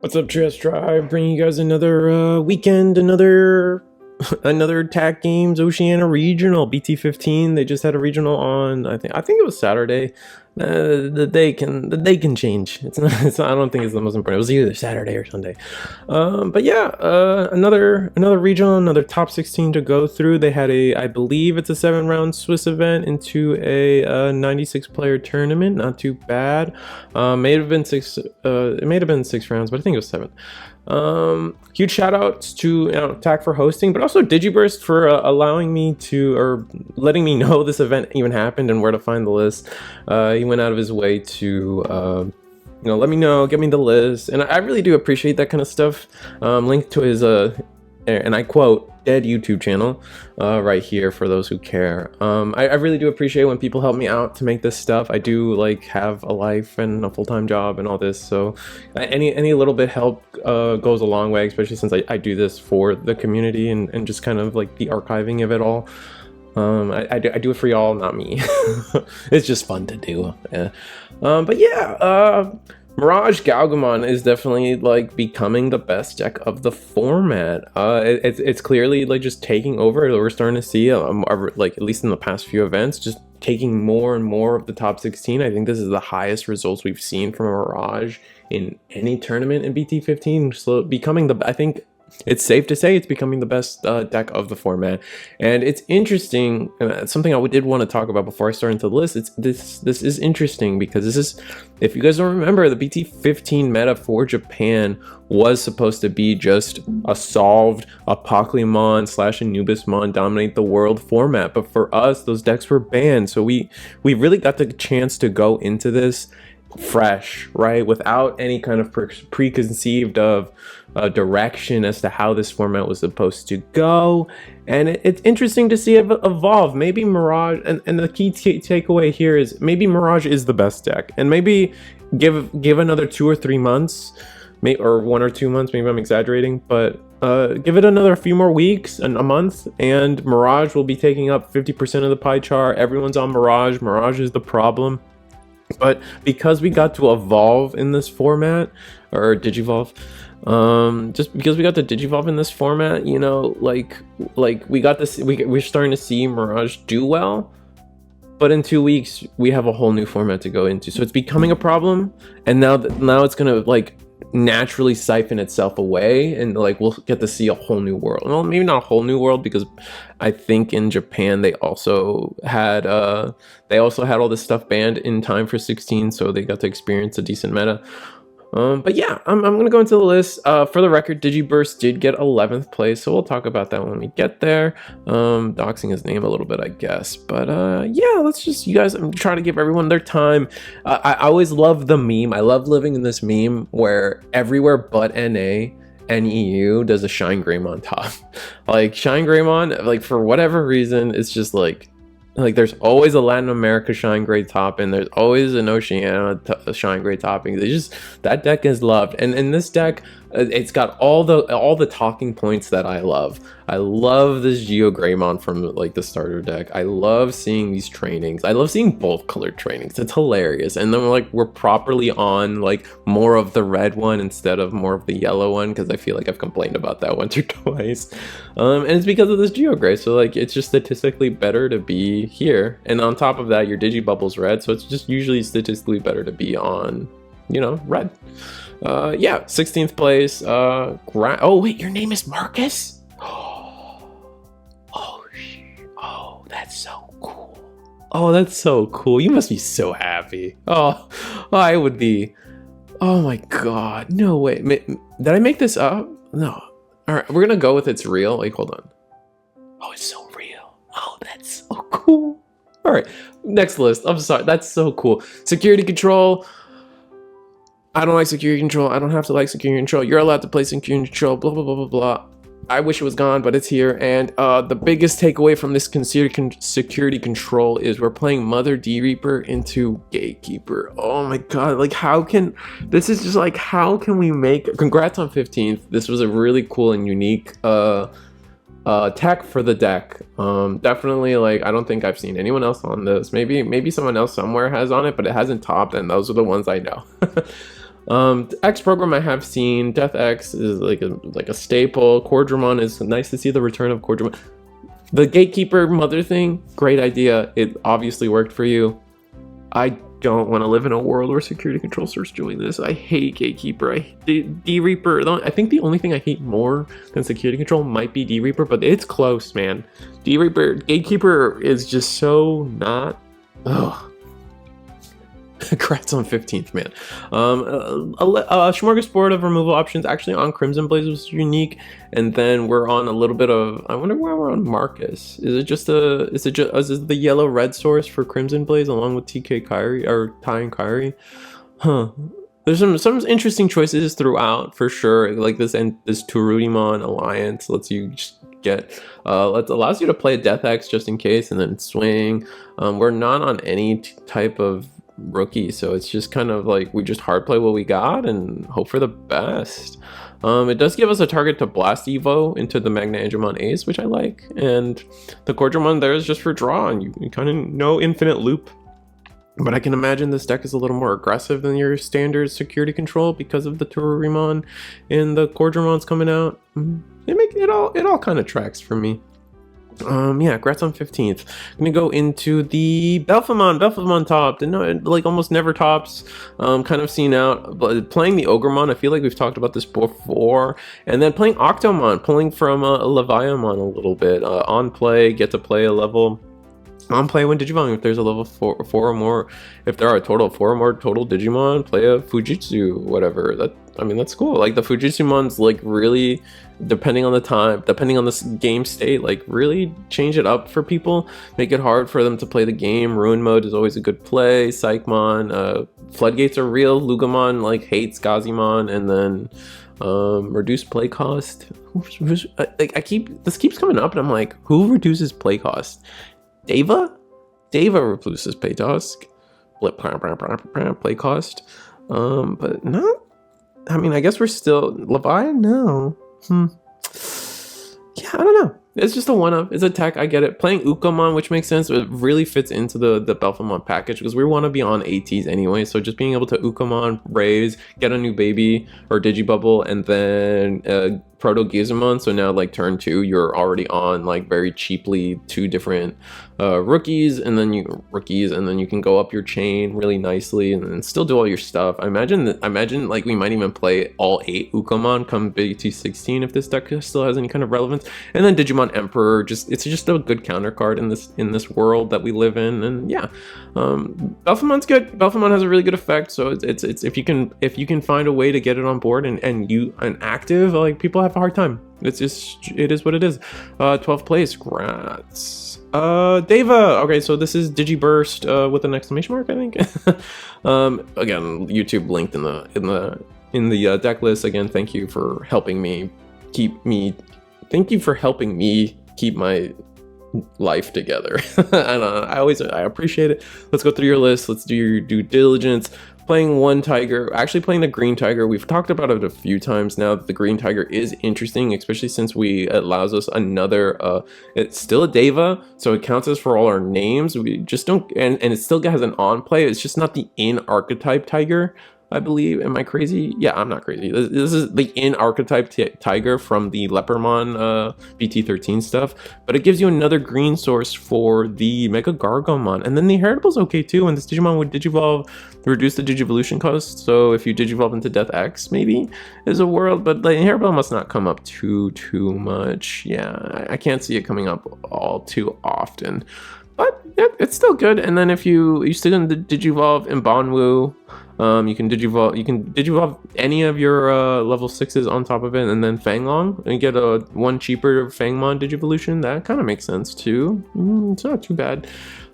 What's up, Trias Drive? Bringing you guys another weekend, another tag games Oceania regional BT15. They just had a regional on I think it was Saturday. The day can change. I don't think it's the most important. It was either Saturday or Sunday. But yeah, another regional, another top 16 to go through. They had I believe it's a 7-round Swiss event into a 96 player tournament. Not too bad. May have been six. It may have been 6 rounds, but I think it was 7. Huge shout outs to TAC for hosting, but also Digiburst for allowing me to, or letting me know this event even happened and where to find the list. He went out of his way to let me know, get me the list, and I really do appreciate that kind of stuff. Link to his and I quote, dead YouTube channel right here for those who care. I really do appreciate when people help me out to make this stuff. I do have a life and a full-time job and all this, so any little bit help goes a long way, especially since I do this for the community and just kind of like the archiving of it all. I do it for y'all, not me. It's just fun to do. Yeah. But yeah, MirageGaogamon is definitely becoming the best deck of the format. It's clearly just taking over. We're starting to see at least in the past few events, just taking more and more of the top 16. I think this is the highest results we've seen from Mirage in any tournament in BT15. So becoming I think it's safe to say it's becoming the best deck of the format. And it's interesting, and it's something I did want to talk about before I start into the list. This is interesting because this is, if you guys don't remember, the BT15 meta for Japan was supposed to be just a solved Apocalypse slash Anubismon dominate the world format, but for us those decks were banned, so we really got the chance to go into this fresh, right, without any kind of preconceived of direction as to how this format was supposed to go. And it's interesting to see it evolve. Maybe Mirage, and the key takeaway here is maybe Mirage is the best deck, and maybe give another 2 or 3 months, or 1 or 2 months, maybe I'm exaggerating, but give it another few more weeks and a month, and Mirage will be taking up 50% of the pie chart. Everyone's on Mirage. Mirage is the problem. But because we got to evolve in this format, or digivolve, just because we got to digivolve in this format, we got this, we're starting to see Mirage do well. But in 2 weeks, we have a whole new format to go into, so it's becoming a problem. And now it's gonna naturally siphon itself away, and we'll get to see a whole new world. Well, maybe not a whole new world, because I think in Japan they also had all this stuff banned in time for 16, so they got to experience a decent meta. But yeah, I'm gonna go into the list. For the record, Digiburst did get 11th place, so we'll talk about that when we get there. Doxing his name a little bit, I guess. But yeah, let's just, you guys, I'm trying to give everyone their time. I always love the meme. I love living in this meme where everywhere but NA and EU does a ShineGreymon top. ShineGreymon, for whatever reason, it's just there's always a Latin America ShineGrey top, and there's always an Oceania ShineGrey topping. That deck is loved, and in this deck, it's got all the talking points that I love. I love this GeoGreymon from the starter deck. I love seeing these trainings. I love seeing both colored trainings. It's hilarious. And then we're properly on more of the red one instead of more of the yellow one, because I feel like I've complained about that once or twice. And it's because of this GeoGrey. So it's just statistically better to be here. And on top of that, your Digibubble's red, so it's just usually statistically better to be on, red. Yeah, 16th place. Oh wait, your name is Marcus? Oh, that's so cool. Oh, that's so cool. You must be so happy. Oh, I would be. Oh my god, no way. Did I make this up? No. All right, we're gonna go with it's real. Hold on. Oh, it's so real. Oh, that's so cool. All right, next list. I'm sorry, that's so cool. Security control. I don't like security control. I don't have to like security control. You're allowed to play security control. Blah blah blah blah blah. I wish it was gone, but it's here. And the biggest takeaway from this security control is we're playing Mother D Reaper into Gatekeeper. Oh my god! How can this is just how can we make? Congrats on 15th. This was a really cool and unique tech for the deck. Definitely I don't think I've seen anyone else on this. Maybe someone else somewhere has on it, but it hasn't topped, and those are the ones I know. X program I have seen. Death X is like a staple. Quadramon is nice to see the return of Quadramon. The Gatekeeper mother thing, great idea. It obviously worked for you. I don't want to live in a world where security control starts doing this. I hate Gatekeeper. I hate D-Reaper. I think the only thing I hate more than security control might be D-Reaper, but it's close, man. D-Reaper, Gatekeeper is just so not... Ugh. Congrats on 15th, man. A smorgasbord of removal options actually on Crimson Blaze was unique, and then we're on a little bit of, I wonder why we're on Marcus. Is it the yellow red source for Crimson Blaze along with TK Kyrie or Ty and Kyrie? Huh. There's some interesting choices throughout for sure. Like this Turudimon alliance lets you just get allows you to play a Death X just in case and then swing. We're not on any type of rookie, so it's just kind of like we just hard play what we got and hope for the best. It does give us a target to blast Evo into the MirageGaogamon Ace, which I like, and the Quadramon there is just for draw, and you kind of know infinite loop. But I can imagine this deck is a little more aggressive than your standard security control because of the Turudimon and the Quadramons coming out. It all kind of tracks for me. Yeah, congrats on 15th. I'm gonna go into the Belphemon topped, and no, it like almost never tops. Kind of seen out, but playing the Ogremon, I feel like we've talked about this before, and then playing Octomon, pulling from Leviamon a little bit. On play, get to play a level. On play when Digimon, if there's a level 4 or more, if there are a total of 4 or more total Digimon, play a Fujitsu, whatever. That's cool. Like the Fujitsumon's like really, depending on the time, depending on this game state, like really change it up for people, make it hard for them to play the game. Ruin mode is always a good play. Psychmon, Floodgates are real. Loogamon like hates Gazimon, and then reduced play cost. This keeps coming up, and I'm like, who reduces play cost? Deva reduces play cost. Play cost. But not. I mean, I guess we're still Levi. No. Yeah, I don't know. It's just a one-up. It's a tech. I get it. Playing Ukomon, which makes sense. It really fits into the Belphemon package because we want to be on ATs anyway. So just being able to Ukomon, raise, get a new baby or Digibubble, and then Proto Gizmon. So now like turn 2, you're already on like very cheaply 2 different rookies, and then you can go up your chain really nicely and then still do all your stuff. I imagine like we might even play all 8 Ukomon come BT16 if this deck still has any kind of relevance. And then Digimon Emperor, it's just a good counter card in this world that we live in. And yeah, Belphemon's good. Belphemon has a really good effect. So it's if you can find a way to get it on board and active, like people have a hard time. It is what it is. 12th place, congrats. Deva. Okay, so this is Digiburst with an exclamation mark, I think. Again, YouTube linked in the deck list. Again, thank you for helping me keep my life together. And I appreciate it. Let's go through your list. Let's do your due diligence. Playing one tiger, actually playing the green tiger. We've talked about it a few times now. The green tiger is interesting, especially since it allows us another, it's still a Deva, so it counts as for all our names. We just don't, and it still has an on play. It's just not the in archetype tiger, I believe. Am I crazy? Yeah, I'm not crazy. This is the in archetype tiger from the Lepermon BT13 stuff, but it gives you another green source for the MirageGaogamon. And then the Inheritable's okay too, and this Digimon would Digivolve, reduce the Digivolution cost. So if you Digivolve into Death X, maybe is a world, but the Inheritable must not come up too much. Yeah, I can't see it coming up all too often. But yeah, it's still good. And then if you still gonna Digivolve in Bonwu, you can Digivolve any of your level 6s on top of it, and then Fanglong, and get a 1 cheaper Fangmon Digivolution. That kind of makes sense too. It's not too bad.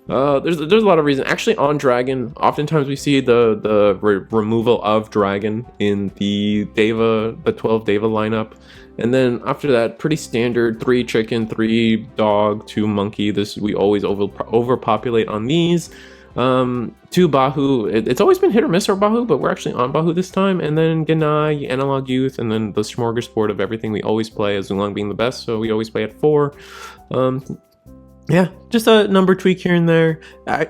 There's a lot of reasons. Actually, on Dragon, oftentimes we see the removal of Dragon in the 12 Deva lineup. And then after that, pretty standard 3 chicken, 3 dog, 2 monkey. We always overpopulate on these. 2 Bahu. It's always been hit or miss our Bahu, but we're actually on Bahu this time. And then Ganai, Analog Youth, and then the smorgasbord of everything we always play, as Zulong being the best, so we always play at 4. Yeah, just a number tweak here and there.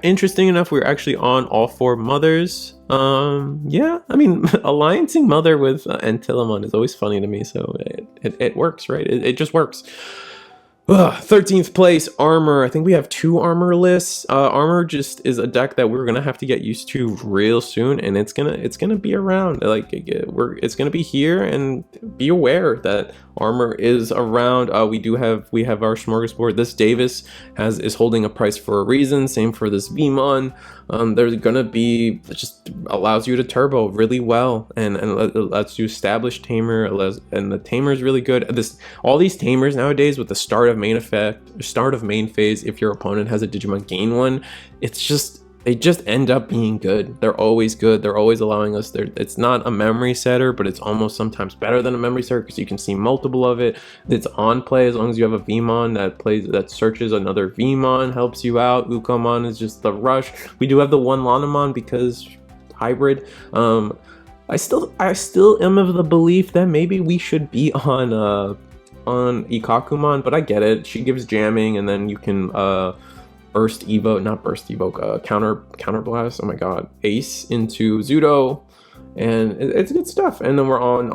Interesting enough, we're actually on all 4 mothers. Yeah, I mean, alliancing mother with Antilamon is always funny to me, so it works, right? It just works. 13th place, armor. I think we have 2 armor lists. Armor just is a deck that we're gonna have to get used to real soon, and it's gonna be around. Like it's gonna be here, and be aware that armor is around. We have our smorgasbord. This Davis is holding a price for a reason. Same for this Vmon. There's gonna be, it just allows you to turbo really well, and lets you establish tamer, and the tamer is really good. All these tamers nowadays with the start of main phase, if your opponent has a Digimon gain one, they just end up being good. They're always good. They're always allowing us there. It's not a memory setter, but it's almost sometimes better than a memory setter because you can see multiple of it. It's on play as long as you have a Vmon that searches another Vmon, helps you out. Loogamon is just the rush. We do have the one Numemon because hybrid. I still am of the belief that maybe we should be on Ikakumon, but I get it. She gives jamming, and then you can counter blast. Oh my god, ace into Zudo, and it's good stuff. And then we're on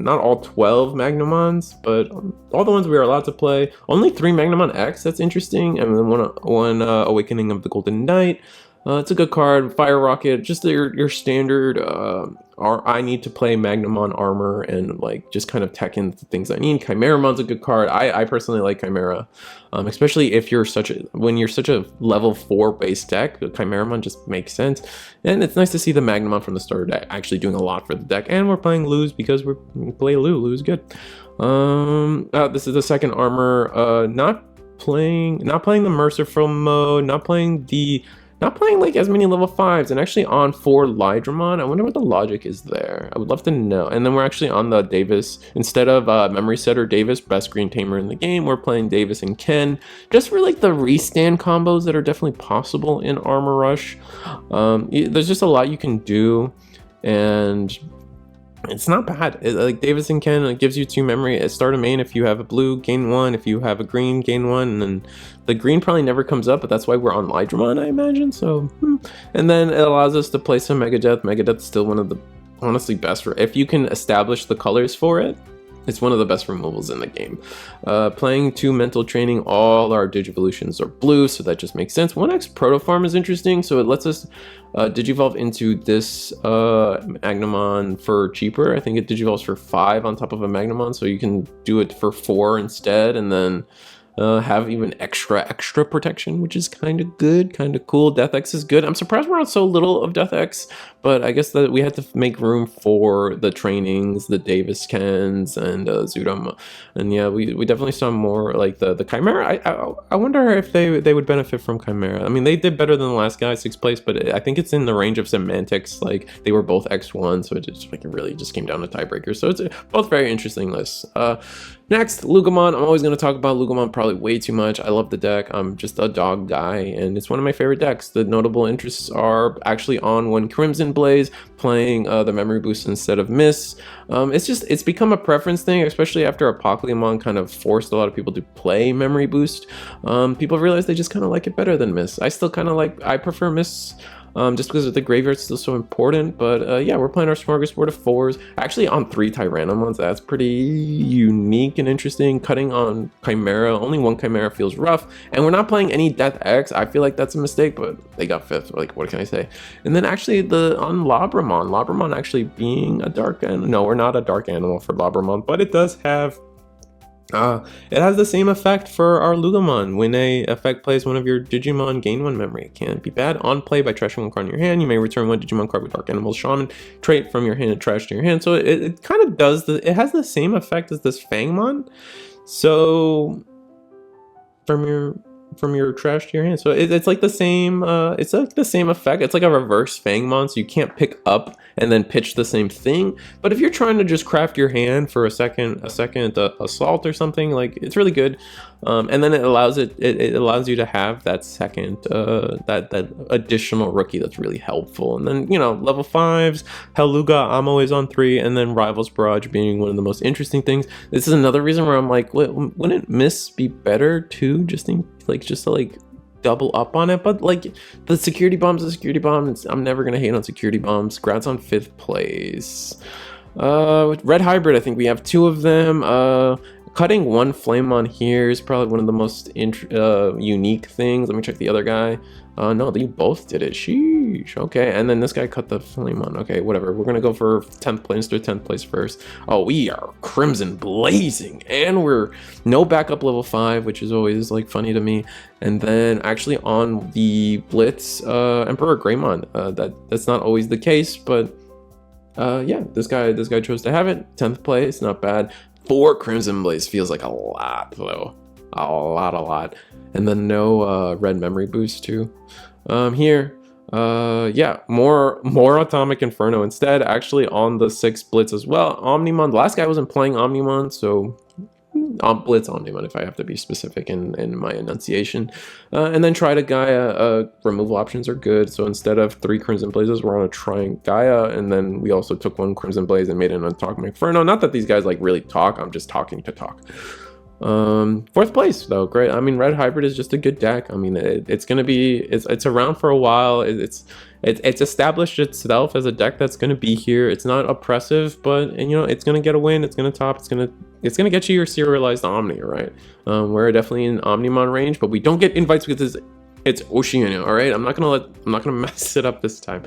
not all 12 Magnumons, but all the ones we are allowed to play. Only 3 Magnumon X. That's interesting. And then one Awakening of the Golden Knight. It's a good card. Fire Rocket, just your standard. I need to play Magnumon armor and like just kind of tech in the things I need. Chimeramon's a good card. I personally like Chimera, especially if when you're such a level 4 base deck. Chimeramon just makes sense, and it's nice to see the Magnumon from the start actually doing a lot for the deck. And we're playing Luz because we play Lu. Lu's good. This is the second armor. Not playing the Merciful mode. Not playing like as many level 5s, and actually on 4 Lydramon. I wonder what the logic is there. I would love to know. And then we're actually on the Davis instead of Memory Setter Davis, best green tamer in the game. We're playing Davis and Ken, just for like the restand combos that are definitely possible in Armor Rush. There's just a lot you can do, and it's not bad. Like Davis and Ken, it gives you 2 memory at start of main. If you have a blue, gain 1. If you have a green, gain 1. And then the green probably never comes up, but that's why we're on Lydramon, I imagine. So, and then it allows us to play some Megadeath. Megadeath's still one of the honestly best if you can establish the colors for it. It's one of the best removals in the game. Playing 2 mental training, all our Digivolutions are blue, so that just makes sense. 1x Protoform is interesting, so it lets us Digivolve into this Magnumon for cheaper. I think it Digivolves for 5 on top of a Magnumon, so you can do it for 4 instead, and then have even extra protection, which is kind of good, kind of cool. Death X is good. I'm surprised we're on so little of Death X, but I guess that we had to make room for the trainings, the Davis Kens, and Zudom. And yeah, we definitely saw more like the Chimera. I wonder if they would benefit from Chimera. I mean, they did better than the last guy, 6th place, but I think it's in the range of semantics. Like they were both X1, so it really just came down to tiebreakers. So it's both very interesting lists. Next, Loogamon. I'm always going to talk about Loogamon probably way too much. I love the deck. I'm just a dog guy, and it's one of my favorite decks. The notable interests are actually on when Crimson Blaze, playing the memory boost instead of Miss. It's become a preference thing, especially after Apocalypse kind of forced a lot of people to play memory boost. People realize they just kind of like it better than Miss. I still kind of I prefer Miss. Just because the graveyard's still so important. But yeah, we're playing our smorgasbord of 4s. Actually on 3 Tyrannomons, that's pretty unique and interesting. Cutting on Chimera, only 1 Chimera feels rough. And we're not playing any Death X. I feel like that's a mistake, but they got 5th. Like, what can I say? And then actually on Lobramon actually being a dark animal. No, we're not a dark animal for Lobramon, but it does have it has the same effect for our Loogamon. When a effect plays one of your Digimon, gain 1 memory. It can't be bad. On play, by trashing 1 card in your hand, you may return 1 Digimon card with Dark Animal Shaman trait from your hand and trash to your hand. So it kind of does it has the same effect as this Fangmon. So from your trash to your hand. So it's like the same effect. It's like a reverse Fangmon, so you can't pick up and then pitch the same thing. But if you're trying to just craft your hand for a second assault or something, like, it's really good. And then it allows you to have that second that additional rookie that's really helpful. And then, you know, level 5s, Helluga Amo is on 3, and then Rivals Barrage being one of the most interesting things. This is another reason where I'm like, wouldn't Miss be better too, just in like just to like double up on it. But like the security bomb's a security bomb. I'm never gonna hate on security bombs. Grats on 5th place. Red hybrid, I think we have 2 of them. Cutting 1 flame on here is probably one of the most unique things. Let me check the other guy. No, you both did it. Sheesh. Okay, and then this guy cut the flame on. Okay, whatever. We're gonna go for 10th place to 10th place first. Oh, we are crimson blazing, and we're no backup level 5, which is always like funny to me. And then actually on the Blitz, Emperor Greymon. That's not always the case, but yeah, this guy chose to have it. 10th place, not bad. 4 Crimson Blaze feels like a lot though. A lot. And then no red memory boost too. Here, yeah, more Atomic Inferno instead. Actually on the 6th Blitz as well. Omnimon, the last guy wasn't playing Omnimon, so Blitz Omnimon if I have to be specific in my enunciation. And then try to Gaia, removal options are good. So instead of 3 Crimson Blazes, we're on a trying Gaia, and then we also took 1 Crimson Blaze and made an Atomic Inferno. Not that these guys like really talk, I'm just talking to talk. 4th place though, great. I mean, red hybrid is just a good deck. I mean, it's gonna be, it's around for a while. It's established itself as a deck that's gonna be here. It's not oppressive, but and you know, it's gonna get a win. It's gonna top. It's gonna get you your serialized Omni, right? We're definitely in Omnimon range, but we don't get invites because it's Oceania. All right, I'm not gonna mess it up this time.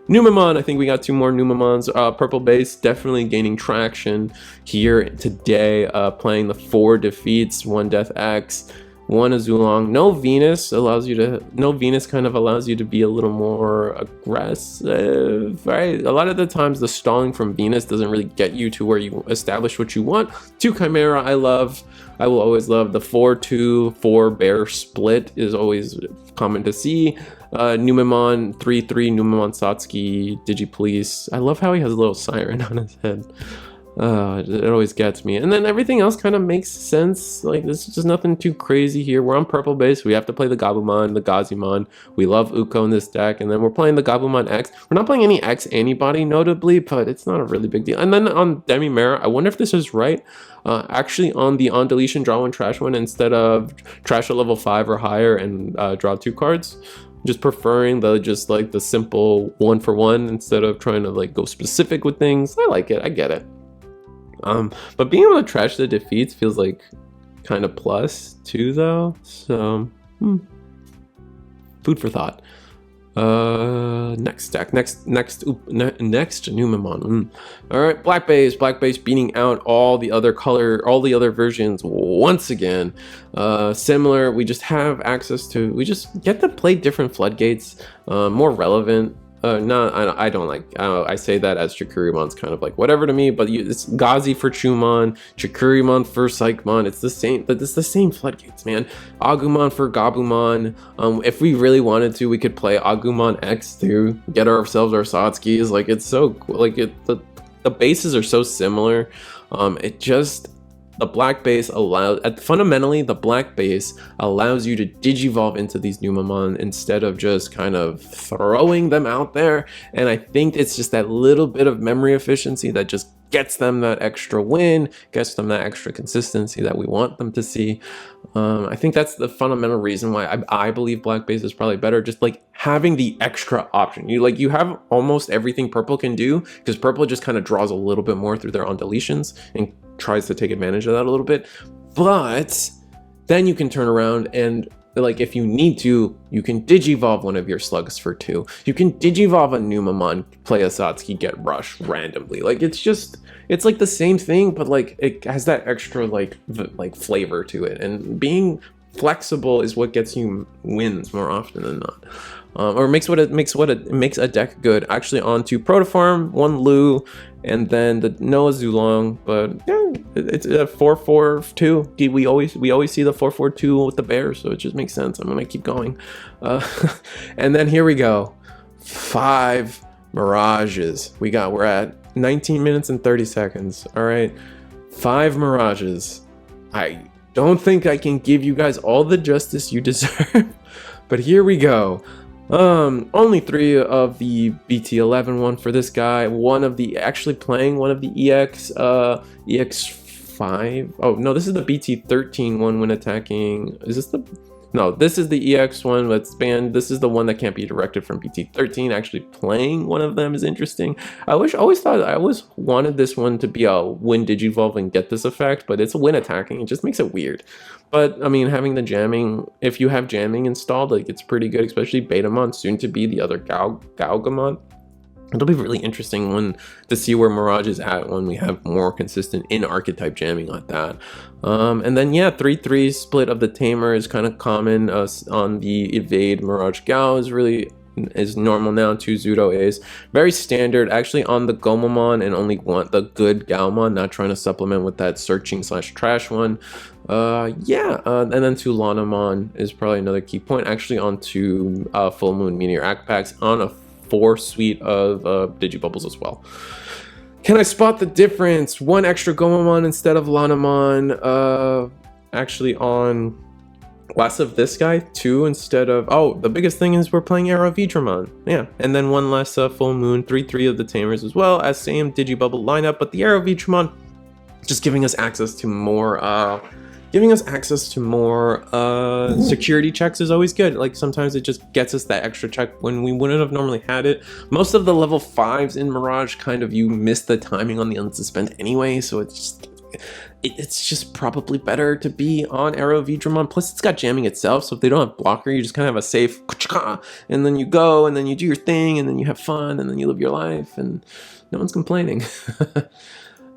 Numemon, I think we got 2 more Numemons. Purple base definitely gaining traction here today. Playing the 4 defeats, 1 Death X, 1 Azulong. No Venus kind of allows you to be a little more aggressive, right? A lot of the times the stalling from Venus doesn't really get you to where you establish what you want. 2 Chimera, I will always love. The 4-2-4 bear split is always common to see. Numemon 3-3 Numemon Satsuki Digipolice. I love how he has a little siren on his head. It always gets me. And then everything else kind of makes sense. Like, there's just nothing too crazy here. We're on purple base. We have to play the Gabumon, the Gazumon. We love Uko in this deck. And then we're playing the Gabumon X. We're not playing any X anybody, notably, but it's not a really big deal. And then on Demi-Mera, I wonder if this is right. Actually, on the on deletion, draw 1, trash 1, instead of trash at level 5 or higher and draw 2 cards. Just preferring the simple 1-for-1 instead of trying to like go specific with things. I like it. I get it. But being able to trash the defeats feels like kind of plus too, though. So food for thought. Next deck, next Numemon. All right, black base beating out all the other versions once again. Similar, we just have access to, we just get to play different floodgates, more relevant. I don't like, I say that as Chikurymon's kind of like whatever to me, but it's Gazi for Chumon, Chikuryumon for Psychmon. It's the same floodgates, man. Agumon for Gabumon. If we really wanted to, we could play Agumon X to get ourselves our Satskis. Like, it's so cool. Like, the bases are so similar. The black base fundamentally, the black base allows you to digivolve into these Numemon instead of just kind of throwing them out there. And I think it's just that little bit of memory efficiency that just gets them that extra win, gets them that extra consistency that we want them to see. I think that's the fundamental reason why I believe black base is probably better. Just like having the extra option. You have almost everything purple can do, because purple just kind of draws a little bit more through their on deletions and tries to take advantage of that a little bit. But then you can turn around and, like, if you need to, you can digivolve one of your slugs for 2. You can digivolve a Numemon, play a Satsuki, get rush randomly. Like, it's like the same thing, but like it has that extra like flavor to it. And being flexible is what gets you wins more often than not. Or makes a deck good. Actually, on to Protoform, 1 Lu, and then the Noah Zulong. But yeah, it's a 4-4-2. We always see the 4-4-2 with the bears, so it just makes sense. I'm gonna keep going. And then here we go, 5 Mirages. We're at 19 minutes and 30 seconds. All right, 5 Mirages. I don't think I can give you guys all the justice you deserve, but here we go. Only 3 of the BT11 one for this guy. Actually playing one of the EX5. Oh no, this is the BT13 one when attacking. Is this the no, this is the EX one that's banned. This is the one that can't be directed from BT13. Actually playing one of them is interesting. I always wanted this one to be a win Digivolve and get this effect, but it's a win attacking. It just makes it weird. But I mean, having the jamming, if you have jamming installed, like it's pretty good, especially Betamon, soon to be the other Gaogamon. It'll be really interesting to see where Mirage is at when we have more consistent in-archetype jamming like that. And then yeah, 3-3 split of the Tamer is kind of common on the Evade. Mirage Gao is normal now. 2 Zudo A's. Very standard actually on the Gomamon, and only want the good Gaomon, not trying to supplement with that searching / trash one. And then 2 Lanamon is probably another key point. Actually on 2 Full Moon Meteor Act Packs on a 4 suite of Digibubbles as well. Can I spot the difference? 1 extra Gomamon instead of Lanamon. Actually on less of this guy, 2 instead of, oh, the biggest thing is we're playing Aerovitramon. Yeah, and then 1 less Full Moon, 3-3 of the Tamers as well, as same Digibubble lineup, but the Aerovitramon just giving us access to more security checks is always good. Like sometimes it just gets us that extra check when we wouldn't have normally had it. Most of the level 5s in Mirage kind of, you miss the timing on the unsuspend anyway, so it's just probably better to be on Aerovitramon. Plus it's got jamming itself, so if they don't have blocker, you just kind of have a safe, and then you go and then you do your thing and then you have fun and then you live your life and no one's complaining.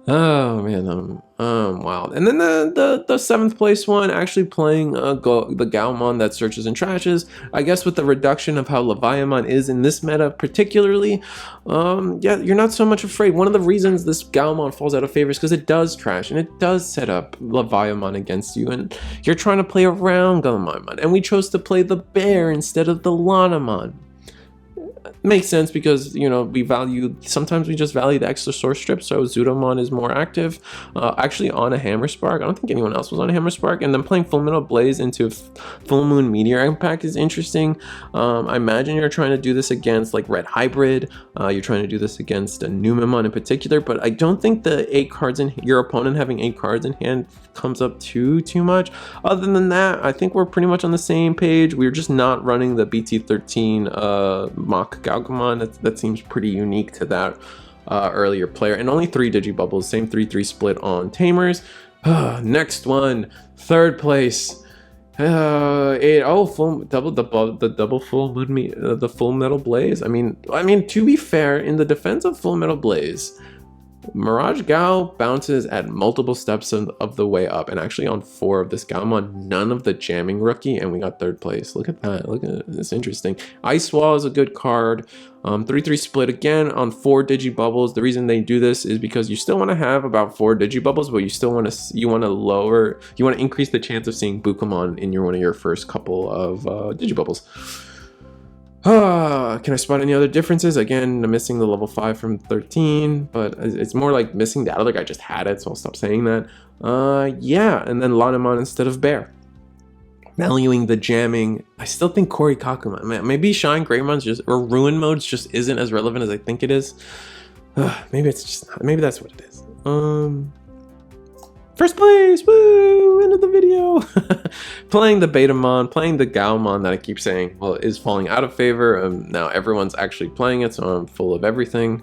Oh man, wow. And then the 7th place one, actually playing the Gaomon that searches and trashes. I guess with the reduction of how Leviamon is in this meta particularly, yeah, you're not so much afraid. One of the reasons this Gaomon falls out of favor is because it does trash and it does set up Leviamon against you, and you're trying to play around Gaomon. And we chose to play the bear instead of the Lanamon. Makes sense because, you know, sometimes we just value the extra source strip, so Zudomon is more active. Actually on a Hammer Spark. I don't think anyone else was on a Hammer Spark. And then playing Full Metal Blaze into Full Moon Meteor Impact is interesting. I imagine you're trying to do this against like Red Hybrid. You're trying to do this against a Numemon in particular, but I don't think the 8 cards in your opponent having 8 cards in hand comes up too much. Other than that, I think we're pretty much on the same page. We're just not running the BT13 mock Gaogamon. That seems pretty unique to that earlier player. And only 3 Digibubbles, same 3-3 split on Tamers. Next one, 3rd place. The Full Metal Blaze. I mean, to be fair, in the defense of Full Metal Blaze, Mirage Gao bounces at multiple steps of the way up, and actually on 4 of this Gaomon, none of the jamming rookie, and we got 3rd place. Look at that. Look at it. It's interesting. Ice Wall is a good card. 3-3 split again on 4 Digibubbles. The reason they do this is because you still want to have about 4 Digibubbles, but you still want to increase the chance of seeing Bukamon in one of your first couple of Digibubbles. Can I spot any other differences? Again, I'm missing the level 5 from 13, but it's more like missing the other guy just had it, so I'll stop saying that. Yeah, and then Lanamon instead of Bear. Valuing the jamming. I still think Kakuma. Man, maybe ShineGreymon's or Ruin Modes just isn't as relevant as I think it is. Maybe that's what it is. 1st place, woo, end of the video. Playing the Betamon, playing the Gaomon that I keep saying, well, is falling out of favor. Now everyone's actually playing it, so I'm full of everything.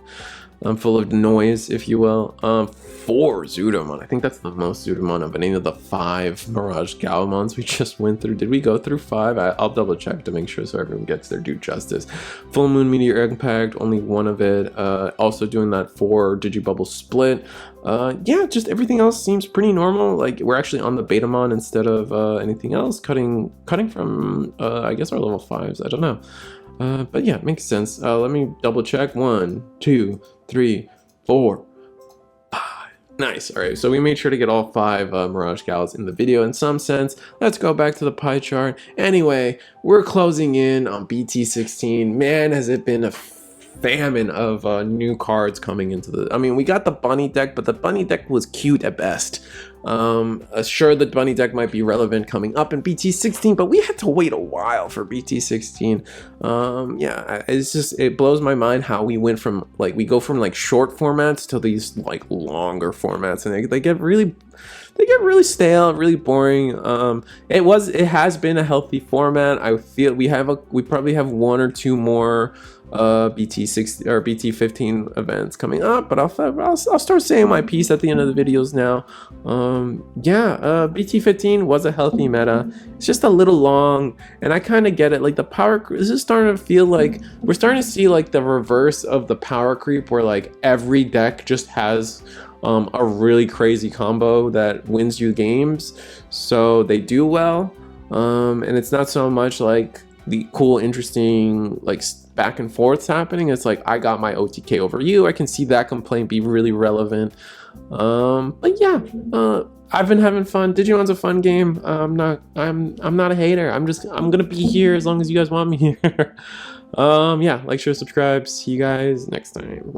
I'm full of noise, if you will. 4 Zudomon. I think that's the most Zudomon of any of the 5 Mirage Gaomons we just went through. Did we go through 5? I'll double check to make sure so everyone gets their due justice. Full Moon Meteor Impact, only 1 of it. Also doing that 4 Digibubble split. Yeah, just everything else seems pretty normal. Like we're actually on the Betamon instead of anything else. Cutting from I guess our level 5s. I don't know. But yeah, it makes sense. Let me double check. 1, 2, 3, 4, 5. Nice. All right, so we made sure to get all 5 Mirage Gals in the video in some sense. Let's go back to the pie chart. Anyway, we're closing in on BT16. Man, has it been a famine of new cards coming into the. I mean, we got the bunny deck, but the bunny deck was cute at best. Sure, the bunny deck might be relevant coming up in BT16, but we had to wait a while for BT16. Yeah, it's just, it blows my mind how we went from like, we go from like short formats to these like longer formats, and they get really stale, really boring. It has been a healthy format. I feel we probably have one or two more BT6 or BT15 events coming up, but I'll start saying my piece at the end of the videos now. Yeah, BT15 was a healthy meta. It's just a little long, and I kind of get it. Like the power, this is starting to feel like we're starting to see like the reverse of the power creep, where like every deck just has a really crazy combo that wins you games, so they do well. And it's not so much like the cool, interesting like back and forths happening. It's like, I got my OTK over you. I can see that complaint be really relevant. But yeah, I've been having fun. Digimon's a fun game. I'm not a hater. I'm gonna be here as long as you guys want me here. Yeah, like, share, subscribe. See you guys next time.